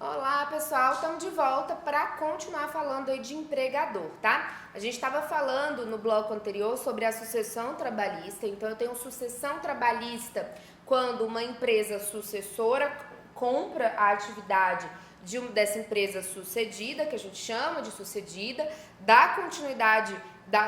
Olá, pessoal, estamos de volta para continuar falando aí de empregador, tá? A gente estava falando no bloco anterior sobre a sucessão trabalhista, então eu tenho sucessão trabalhista quando uma empresa sucessora compra a atividade dessa empresa sucedida, que a gente chama de sucedida, dá continuidade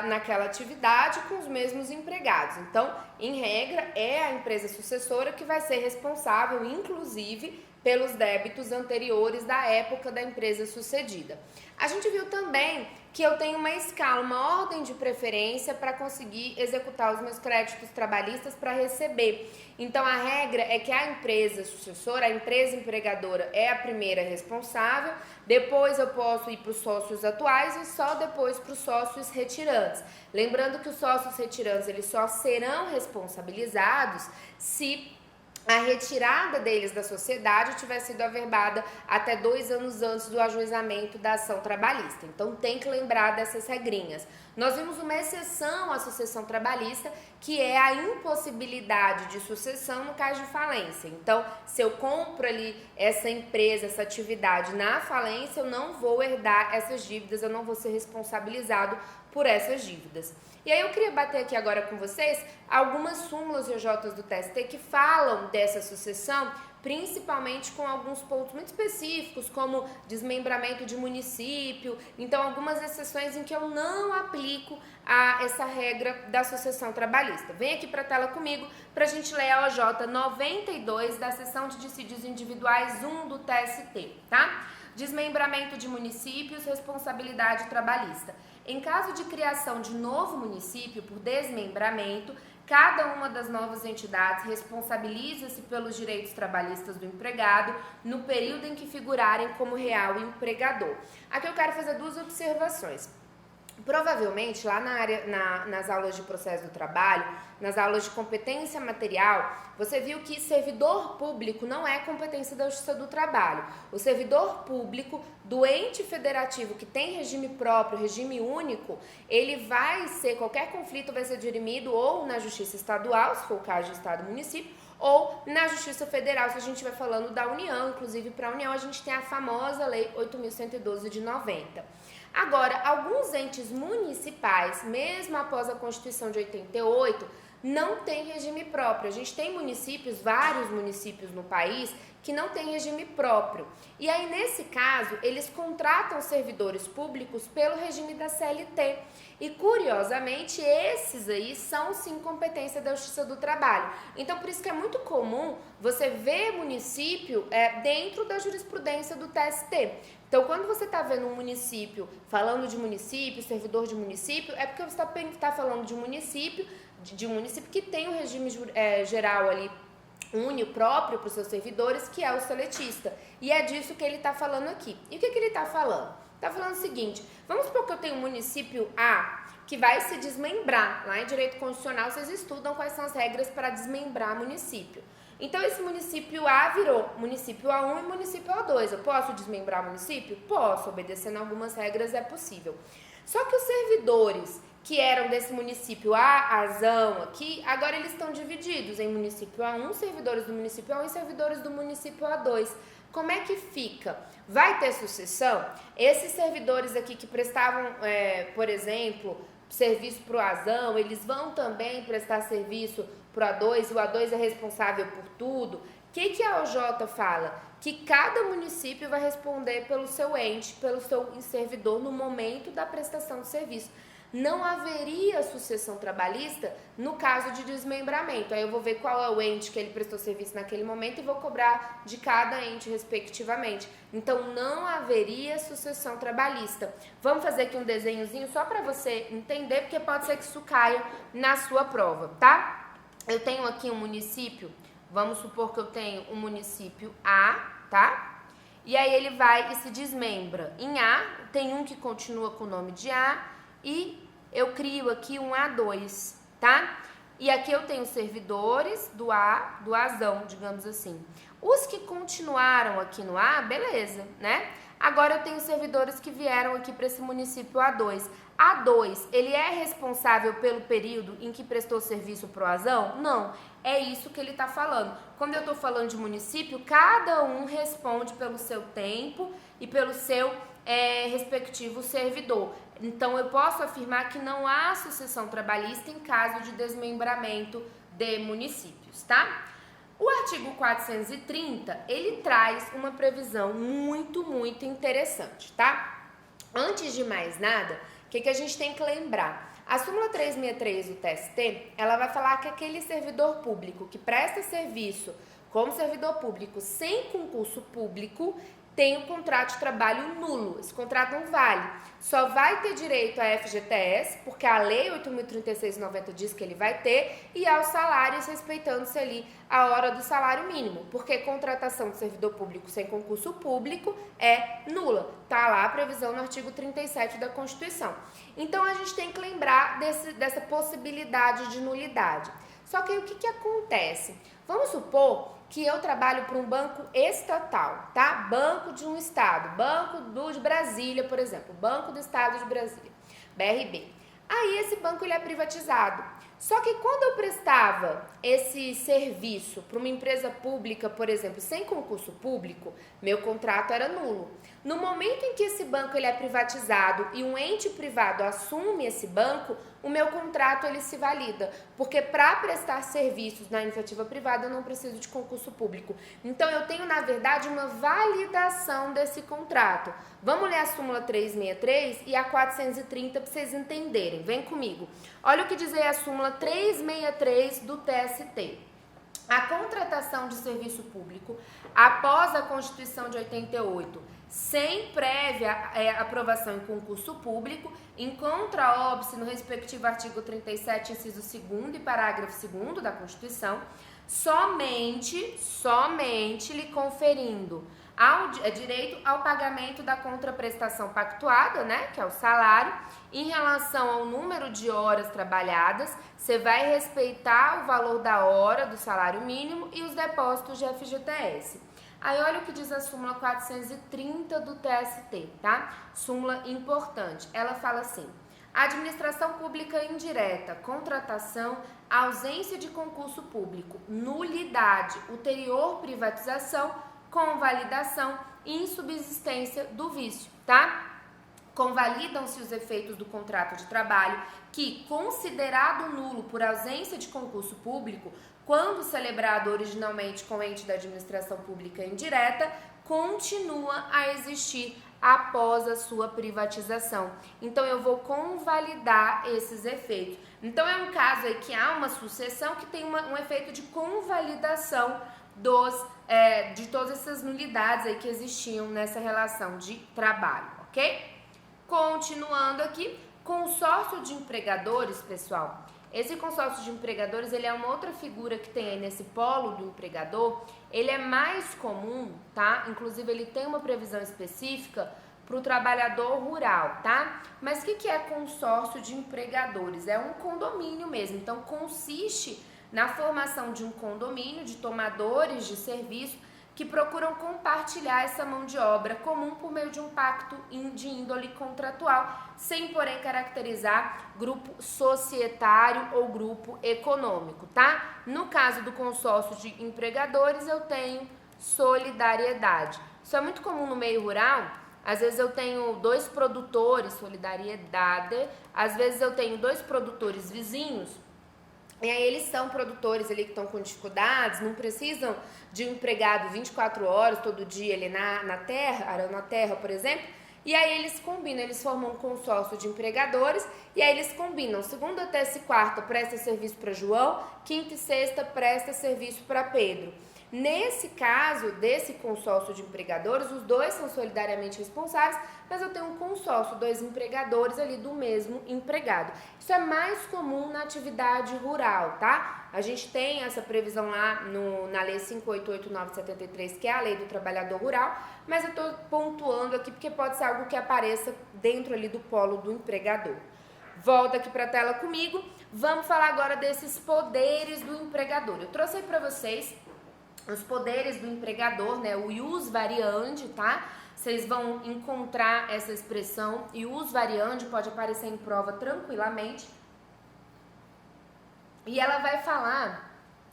naquela atividade com os mesmos empregados. Então, em regra, é a empresa sucessora que vai ser responsável, inclusive, pelos débitos anteriores da época da empresa sucedida. A gente viu também que eu tenho uma escala, uma ordem de preferência para conseguir executar os meus créditos trabalhistas para receber. Então, a regra é que a empresa sucessora, a empresa empregadora é a primeira responsável, depois eu posso ir para os sócios atuais e só depois para os sócios retirantes. Lembrando que os sócios retirantes eles só serão responsabilizados se a retirada deles da sociedade tiver sido averbada até 2 anos antes do ajuizamento da ação trabalhista. Então, tem que lembrar dessas regrinhas. Nós vimos uma exceção à sucessão trabalhista, que é a impossibilidade de sucessão no caso de falência. Então, se eu compro ali essa empresa, essa atividade na falência, eu não vou herdar essas dívidas, eu não vou ser responsabilizado por essas dívidas. E aí eu queria bater aqui agora com vocês algumas súmulas EJs do TST que falam dessa sucessão, principalmente com alguns pontos muito específicos, como desmembramento de município, então algumas exceções em que eu não aplico a essa regra da sucessão trabalhista. Vem aqui para a tela comigo para a gente ler a OJ 92 da seção de dissídios individuais 1 do TST, tá? Desmembramento de municípios, responsabilidade trabalhista. Em caso de criação de novo município por desmembramento, cada uma das novas entidades responsabiliza-se pelos direitos trabalhistas do empregado no período em que figurarem como real empregador. Aqui eu quero fazer 2 observações. Provavelmente, lá nas aulas de processo do trabalho, nas aulas de competência material, você viu que servidor público não é competência da Justiça do Trabalho. O servidor público do ente federativo que tem regime próprio, regime único, ele vai ser, qualquer conflito vai ser dirimido ou na Justiça Estadual, se for o caso de Estado e município, ou na Justiça Federal, se a gente vai falando da União. Inclusive, para a União, a gente tem a famosa Lei 8.112 de 90. Agora, alguns entes municipais, mesmo após a Constituição de 88, não têm regime próprio. A gente tem municípios, vários municípios no país, que não têm regime próprio. E aí, nesse caso, eles contratam servidores públicos pelo regime da CLT. E, curiosamente, esses aí são, sim, competência da Justiça do Trabalho. Então, por isso que é muito comum você ver município dentro da jurisprudência do TST. Então, quando você está vendo um município, falando de município, servidor de município, é porque você está falando de um município, que tem um regime geral ali, único, próprio para os seus servidores, que é o seletista. E é disso que ele está falando aqui. E o que ele está falando? Está falando o seguinte: vamos supor que eu tenho um município A que vai se desmembrar. Lá em Direito Constitucional vocês estudam quais são as regras para desmembrar município. Então, esse município A virou município A1 e município A2. Eu posso desmembrar o município? Posso, obedecendo algumas regras é possível. Só que os servidores que eram desse município Azão aqui, agora eles estão divididos em município A1, servidores do município A1 e servidores do município A2. Como é que fica? Vai ter sucessão? Esses servidores aqui que prestavam, por exemplo, serviço para o Azão, eles vão também prestar serviço para o A2, e o A2 é responsável por tudo. O que a OJ fala? Que cada município vai responder pelo seu ente, pelo seu servidor no momento da prestação de serviço. Não haveria sucessão trabalhista no caso de desmembramento. Aí eu vou ver qual é o ente que ele prestou serviço naquele momento e vou cobrar de cada ente respectivamente. Então, não haveria sucessão trabalhista. Vamos fazer aqui um desenhozinho só para você entender, porque pode ser que isso caia na sua prova, tá? Eu tenho aqui um município, vamos supor que eu tenho um município A, tá? E aí ele vai e se desmembra. Em A, tem um que continua com o nome de A, e eu crio aqui um A2, tá? E aqui eu tenho servidores do Azão, digamos assim. Os que continuaram aqui no A, beleza, né? Agora eu tenho servidores que vieram aqui para esse município A2. A2, ele é responsável pelo período em que prestou serviço pro ASão? Não, é isso que ele está falando. Quando eu estou falando de município, cada um responde pelo seu tempo e pelo seu respectivo servidor. Então, eu posso afirmar que não há sucessão trabalhista em caso de desmembramento de municípios, tá? O artigo 430, ele traz uma previsão muito interessante, tá? Antes de mais nada, o que a gente tem que lembrar? A súmula 363 do TST, ela vai falar que aquele servidor público que presta serviço como servidor público sem concurso público tem o contrato de trabalho nulo. Esse contrato não vale. Só vai ter direito a FGTS, porque a Lei 8.036/90 diz que ele vai ter, e aos salários, respeitando-se ali a hora do salário mínimo, porque contratação de servidor público sem concurso público é nula. Tá lá a previsão no artigo 37 da Constituição. Então, a gente tem que lembrar dessa possibilidade de nulidade. Só que aí, o que acontece? Vamos supor que eu trabalho para um banco estatal, tá? Banco de um estado, Banco de Brasília, por exemplo, Banco do Estado de Brasília, BRB. Aí esse banco ele é privatizado. Só que quando eu prestava esse serviço para uma empresa pública, por exemplo, sem concurso público, meu contrato era nulo. No momento em que esse banco ele é privatizado e um ente privado assume esse banco, o meu contrato ele se valida, porque para prestar serviços na iniciativa privada eu não preciso de concurso público. Então eu tenho, na verdade, uma validação desse contrato. Vamos ler a súmula 363 e a 430 para vocês entenderem. Vem comigo. Olha o que diz aí a súmula 363 do TST. A contratação de serviço público após a Constituição de 88, sem prévia aprovação em concurso público, encontra óbice no respectivo artigo 37, inciso 2º e parágrafo 2º da Constituição, somente lhe conferindo direito ao pagamento da contraprestação pactuada, né, que é o salário, em relação ao número de horas trabalhadas, você vai respeitar o valor da hora do salário mínimo e os depósitos de FGTS. Aí olha o que diz a súmula 430 do TST, tá? Súmula importante. Ela fala assim: administração pública indireta, contratação, ausência de concurso público, nulidade, ulterior privatização, convalidação e insubsistência do vício, tá? Convalidam-se os efeitos do contrato de trabalho que, considerado nulo por ausência de concurso público, quando celebrado originalmente com ente da administração pública indireta, continua a existir após a sua privatização. Então, eu vou convalidar esses efeitos. Então, é um caso aí que há uma sucessão que tem um efeito de convalidação de todas essas nulidades aí que existiam nessa relação de trabalho, ok? Continuando aqui, consórcio de empregadores, pessoal. Esse consórcio de empregadores, ele é uma outra figura que tem aí nesse polo do empregador. Ele é mais comum, tá? Inclusive, ele tem uma previsão específica para o trabalhador rural, tá? Mas o que é consórcio de empregadores? É um condomínio mesmo. Então, consiste na formação de um condomínio de tomadores de serviço que procuram compartilhar essa mão de obra comum por meio de um pacto de índole contratual, sem, porém, caracterizar grupo societário ou grupo econômico, tá? No caso do consórcio de empregadores, eu tenho solidariedade. Isso é muito comum no meio rural. Às vezes eu tenho 2 produtores, solidariedade, às vezes eu tenho 2 produtores vizinhos, e aí eles são produtores ali que estão com dificuldades, não precisam de um empregado 24 horas todo dia ali na terra, arando a terra, por exemplo. E aí eles combinam, eles formam um consórcio de empregadores e aí eles combinam, segunda, terça e quarta presta serviço para João, quinta e sexta presta serviço para Pedro. Nesse caso, desse consórcio de empregadores, os 2 são solidariamente responsáveis, mas eu tenho um consórcio, 2 empregadores ali do mesmo empregado. Isso é mais comum na atividade rural, tá? A gente tem essa previsão lá na Lei 5.889/73, que é a Lei do Trabalhador Rural, mas eu estou pontuando aqui porque pode ser algo que apareça dentro ali do polo do empregador. Volta aqui para a tela comigo. Vamos falar agora desses poderes do empregador. Eu trouxe aí para vocês os poderes do empregador, né, o ius variandi, tá? vocês vão encontrar essa expressão e o us variandi pode aparecer em prova tranquilamente. E ela vai falar,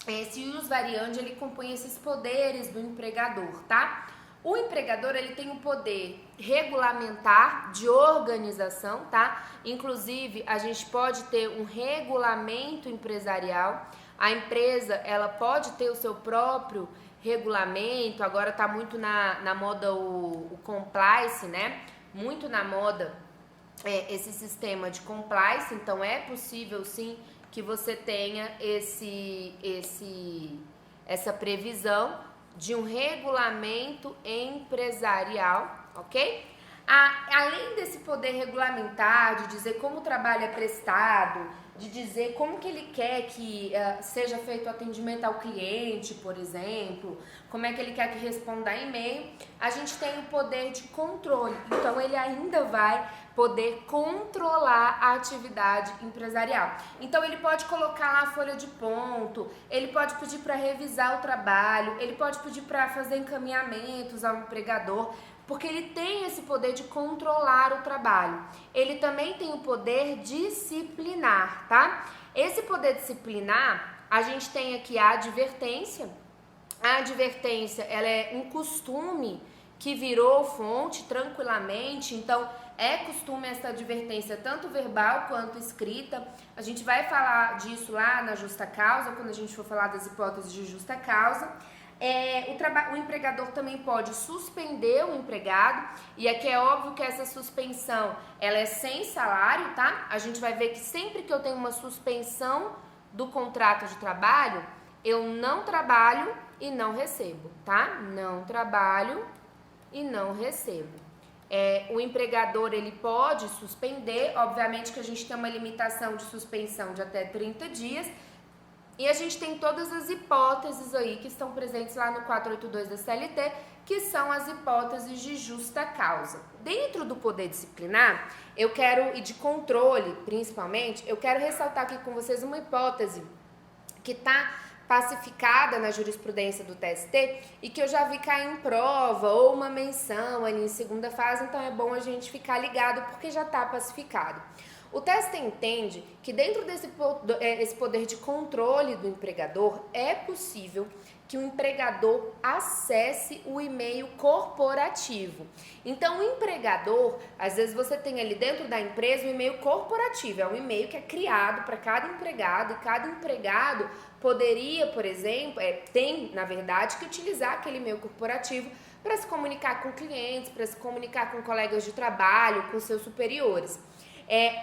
esse us variandi, ele compõe esses poderes do empregador, tá? O empregador, ele tem o poder regulamentar de organização, tá? Inclusive, a gente pode ter um regulamento empresarial. A empresa, ela pode ter o seu próprio regulamento. Agora tá muito na moda o compliance, né? Muito na moda esse sistema de compliance. Então, é possível, sim, que você tenha essa previsão de um regulamento empresarial, ok? Além desse poder regulamentar, de dizer como o trabalho é prestado, de dizer como que ele quer que seja feito o atendimento ao cliente, por exemplo, como é que ele quer que responda a e-mail, a gente tem o poder de controle. Então, ele ainda vai poder controlar a atividade empresarial. Então, ele pode colocar lá a folha de ponto, ele pode pedir para revisar o trabalho, ele pode pedir para fazer encaminhamentos ao empregador, porque ele tem esse poder de controlar o trabalho. Ele também tem o poder disciplinar, tá? Esse poder disciplinar, a gente tem aqui a advertência. A advertência, ela é um costume que virou fonte tranquilamente, então é costume essa advertência tanto verbal quanto escrita. A gente vai falar disso lá na justa causa, quando a gente for falar das hipóteses de justa causa. O empregador também pode suspender o empregado, e aqui é óbvio que essa suspensão ela é sem salário, tá? A gente vai ver que sempre que eu tenho uma suspensão do contrato de trabalho, eu não trabalho e não recebo, tá? Não trabalho e não recebo. O empregador, ele pode suspender, obviamente que a gente tem uma limitação de suspensão de até 30 dias, e a gente tem todas as hipóteses aí que estão presentes lá no 482 da CLT, que são as hipóteses de justa causa. Dentro do poder disciplinar, e de controle, principalmente, eu quero ressaltar aqui com vocês uma hipótese que está pacificada na jurisprudência do TST e que eu já vi cair em prova ou uma menção ali em segunda fase, então é bom a gente ficar ligado porque já está pacificado. O TST entende que dentro desse poder de controle do empregador é possível que o empregador acesse o e-mail corporativo. Então, o empregador, às vezes você tem ali dentro da empresa um e-mail corporativo, é um e-mail que é criado para cada empregado, e cada empregado poderia, por exemplo, tem, na verdade, que utilizar aquele e-mail corporativo para se comunicar com clientes, para se comunicar com colegas de trabalho, com seus superiores.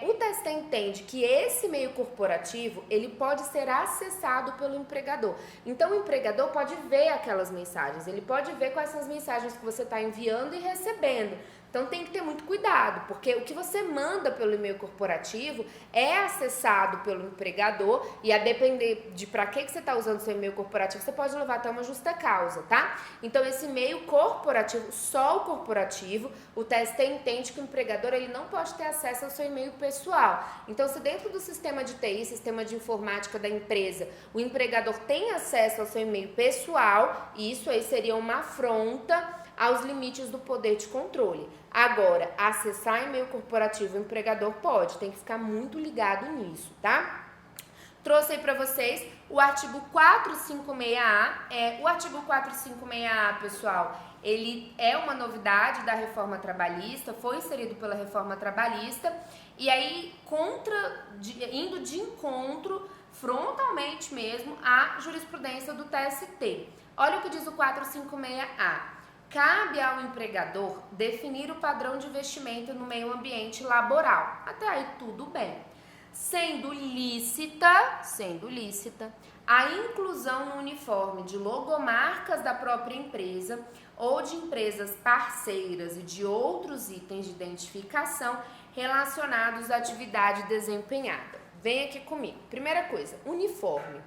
O TST entende que esse e-mail corporativo, ele pode ser acessado pelo empregador. Então, o empregador pode ver aquelas mensagens, ele pode ver quais são as mensagens que você está enviando e recebendo. Então, tem que ter muito cuidado, porque o que você manda pelo e-mail corporativo é acessado pelo empregador e a depender de para que você está usando seu e-mail corporativo, você pode levar até uma justa causa, tá? Então, esse e-mail corporativo, só o corporativo, o TST entende que o empregador ele não pode ter acesso ao seu e-mail pessoal. Então, se dentro do sistema de TI, sistema de informática da empresa, o empregador tem acesso ao seu e-mail pessoal, isso aí seria uma afronta aos limites do poder de controle. Agora, acessar e-mail corporativo o empregador pode, tem que ficar muito ligado nisso, tá? Trouxe aí para vocês o artigo 456A. O artigo 456A, pessoal, ele é uma novidade da reforma trabalhista, foi inserido pela reforma trabalhista, e aí indo de encontro, frontalmente mesmo, à jurisprudência do TST. Olha o que diz o 456A. Cabe ao empregador definir o padrão de vestimenta no meio ambiente laboral. Até aí tudo bem. Sendo lícita a inclusão no uniforme de logomarcas da própria empresa ou de empresas parceiras e de outros itens de identificação relacionados à atividade desempenhada. Vem aqui comigo. Primeira coisa, uniforme.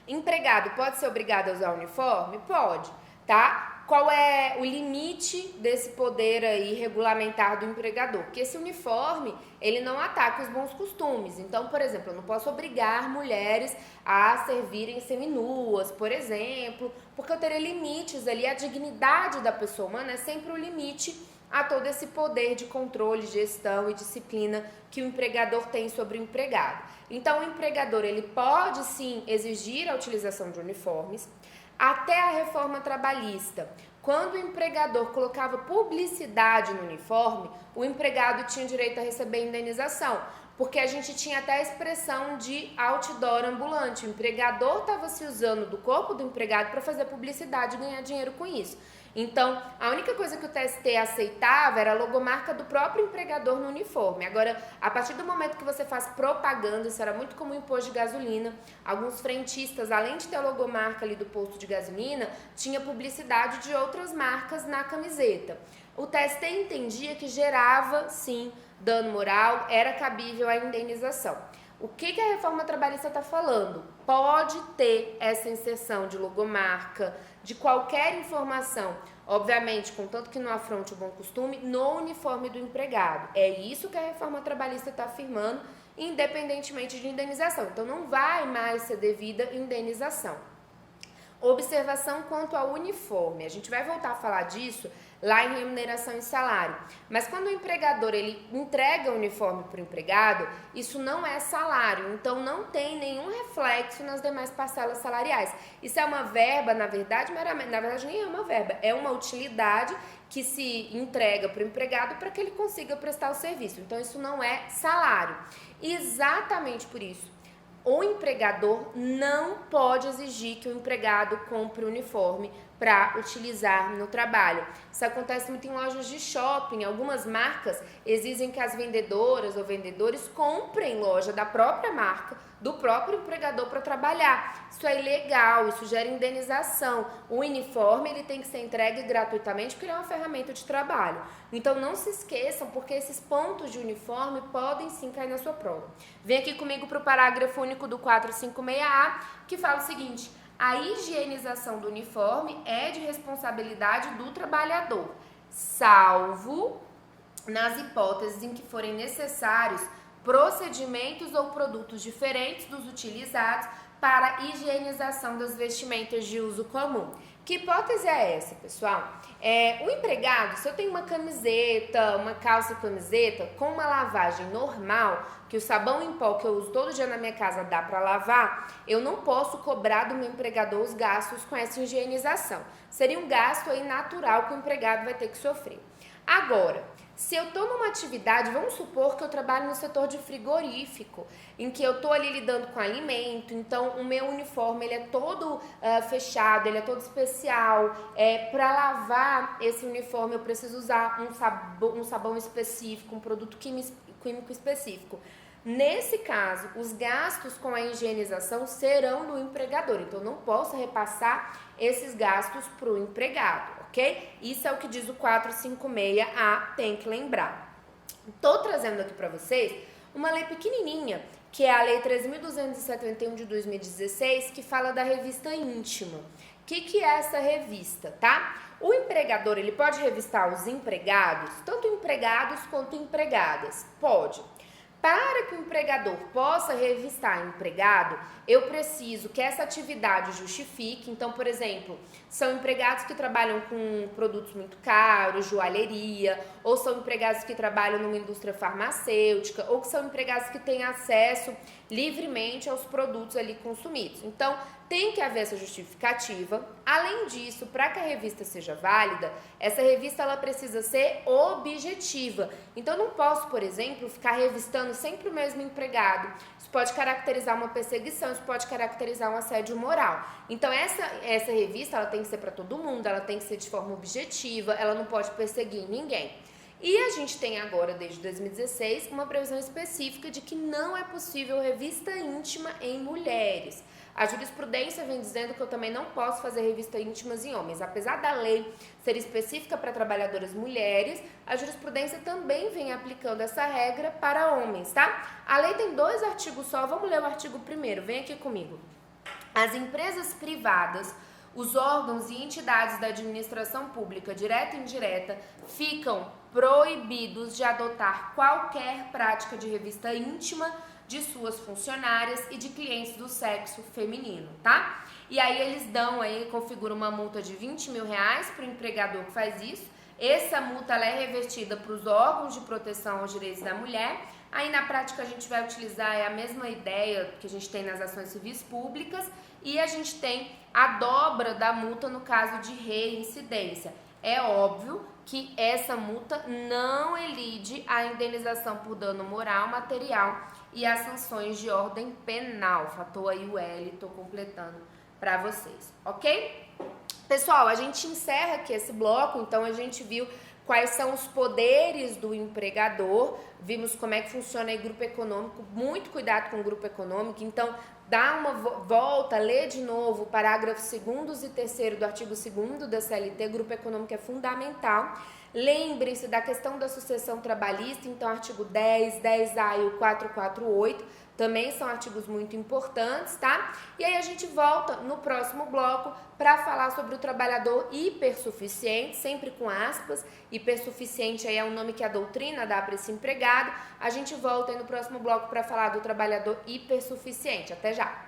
Empregado pode ser obrigado a usar uniforme? Pode, tá? qual é o limite desse poder aí regulamentar do empregador? Porque esse uniforme, ele não ataca os bons costumes. Então, por exemplo, eu não posso obrigar mulheres a servirem seminuas, por exemplo, porque eu teria limites ali. A dignidade da pessoa humana é sempre o limite a todo esse poder de controle, gestão e disciplina que o empregador tem sobre o empregado. Então, o empregador, ele pode sim exigir a utilização de uniformes. Até a reforma trabalhista, quando o empregador colocava publicidade no uniforme, o empregado tinha direito a receber indenização, porque a gente tinha até a expressão de outdoor ambulante. O empregador estava se usando do corpo do empregado para fazer publicidade e ganhar dinheiro com isso. Então, a única coisa que o TST aceitava era a logomarca do próprio empregador no uniforme. Agora, a partir do momento que você faz propaganda, isso era muito comum em posto de gasolina, alguns frentistas, além de ter a logomarca ali do posto de gasolina, tinha publicidade de outras marcas na camiseta. O TST entendia que gerava, sim, dano moral, era cabível a indenização. O que a reforma trabalhista está falando? Pode ter essa inserção de logomarca, de qualquer informação, obviamente, contanto que não afronte o bom costume, no uniforme do empregado. É isso que a reforma trabalhista está afirmando, independentemente de indenização. Então, não vai mais ser devida indenização. Observação quanto ao uniforme. A gente vai voltar a falar disso lá em remuneração e salário. Mas quando o empregador ele entrega o uniforme para o empregado, isso não é salário, então não tem nenhum reflexo nas demais parcelas salariais. Isso é uma verba, na verdade nem é uma verba, é uma utilidade que se entrega para o empregado para que ele consiga prestar o serviço. Então isso não é salário. Exatamente por isso, o empregador não pode exigir que o empregado compre o uniforme para utilizar no trabalho. Isso acontece muito em lojas de shopping. Algumas marcas exigem que as vendedoras ou vendedores comprem loja da própria marca, do próprio empregador para trabalhar. Isso é ilegal, isso gera indenização. O uniforme ele tem que ser entregue gratuitamente porque ele é uma ferramenta de trabalho. Então não se esqueçam, porque esses pontos de uniforme podem sim cair na sua prova. Vem aqui comigo para o parágrafo único do 456A, que fala o seguinte: a higienização do uniforme é de responsabilidade do trabalhador, salvo nas hipóteses em que forem necessários procedimentos ou produtos diferentes dos utilizados para a higienização das vestimentas de uso comum. Que hipótese é essa, pessoal? O empregado, se eu tenho uma camiseta, uma calça e camiseta com uma lavagem normal, que o sabão em pó que eu uso todo dia na minha casa dá para lavar, eu não posso cobrar do meu empregador os gastos com essa higienização. Seria um gasto aí natural que o empregado vai ter que sofrer. Agora, se eu estou numa atividade, vamos supor que eu trabalho no setor de frigorífico, em que eu estou ali lidando com alimento, então o meu uniforme ele é todo fechado, ele é todo especial. Para lavar esse uniforme eu preciso usar um sabão específico, um produto químico específico. Nesse caso, os gastos com a higienização serão do empregador, então não posso repassar esses gastos para o empregado. Ok? Isso é o que diz o 456A, tem que lembrar. Estou trazendo aqui para vocês uma lei pequenininha, que é a Lei 13.271 de 2016, que fala da revista íntima. O que é essa revista, tá? O empregador, ele pode revistar os empregados, tanto empregados quanto empregadas? Pode. Para que o empregador possa revistar empregado, eu preciso que essa atividade justifique. Então, por exemplo, são empregados que trabalham com produtos muito caros, joalheria, ou são empregados que trabalham numa indústria farmacêutica, ou que são empregados que têm acesso livremente aos produtos ali consumidos. Então, tem que haver essa justificativa. Além disso, para que a revista seja válida, essa revista ela precisa ser objetiva. Então, eu não posso, por exemplo, ficar revistando sempre o mesmo empregado. Isso pode caracterizar uma perseguição, isso pode caracterizar um assédio moral. Então, essa revista ela tem que ser para todo mundo, ela tem que ser de forma objetiva, ela não pode perseguir ninguém. E a gente tem agora, desde 2016, uma previsão específica de que não é possível revista íntima em mulheres. A jurisprudência vem dizendo que eu também não posso fazer revista íntimas em homens. Apesar da lei ser específica para trabalhadoras mulheres, a jurisprudência também vem aplicando essa regra para homens, tá? A lei tem 2 artigos só, vamos ler o artigo 1º, vem aqui comigo. As empresas privadas os órgãos e entidades da administração pública, direta e indireta, ficam proibidos de adotar qualquer prática de revista íntima de suas funcionárias e de clientes do sexo feminino, tá? E aí eles configuram uma multa de R$20 mil para o empregador que faz isso. Essa multa ela é revertida para os órgãos de proteção aos direitos da mulher. Aí na prática a gente vai utilizar a mesma ideia que a gente tem nas ações civis públicas e a gente tem a dobra da multa no caso de reincidência. É óbvio que essa multa não elide a indenização por dano moral, material e as sanções de ordem penal. Faltou aí o L, tô completando para vocês, ok? Pessoal, a gente encerra aqui esse bloco, então a gente viu quais são os poderes do empregador, vimos como é que funciona aí grupo econômico, muito cuidado com o grupo econômico, então dá uma volta, lê de novo o parágrafo 2º e 3º do artigo 2º da CLT, grupo econômico é fundamental. Lembre-se da questão da sucessão trabalhista, então artigo 10, 10A e o 448, também são artigos muito importantes, tá? E aí a gente volta no próximo bloco para falar sobre o trabalhador hipersuficiente, sempre com aspas, hipersuficiente aí é o nome que a doutrina dá para esse empregado. A gente volta aí no próximo bloco para falar do trabalhador hipersuficiente. Até já!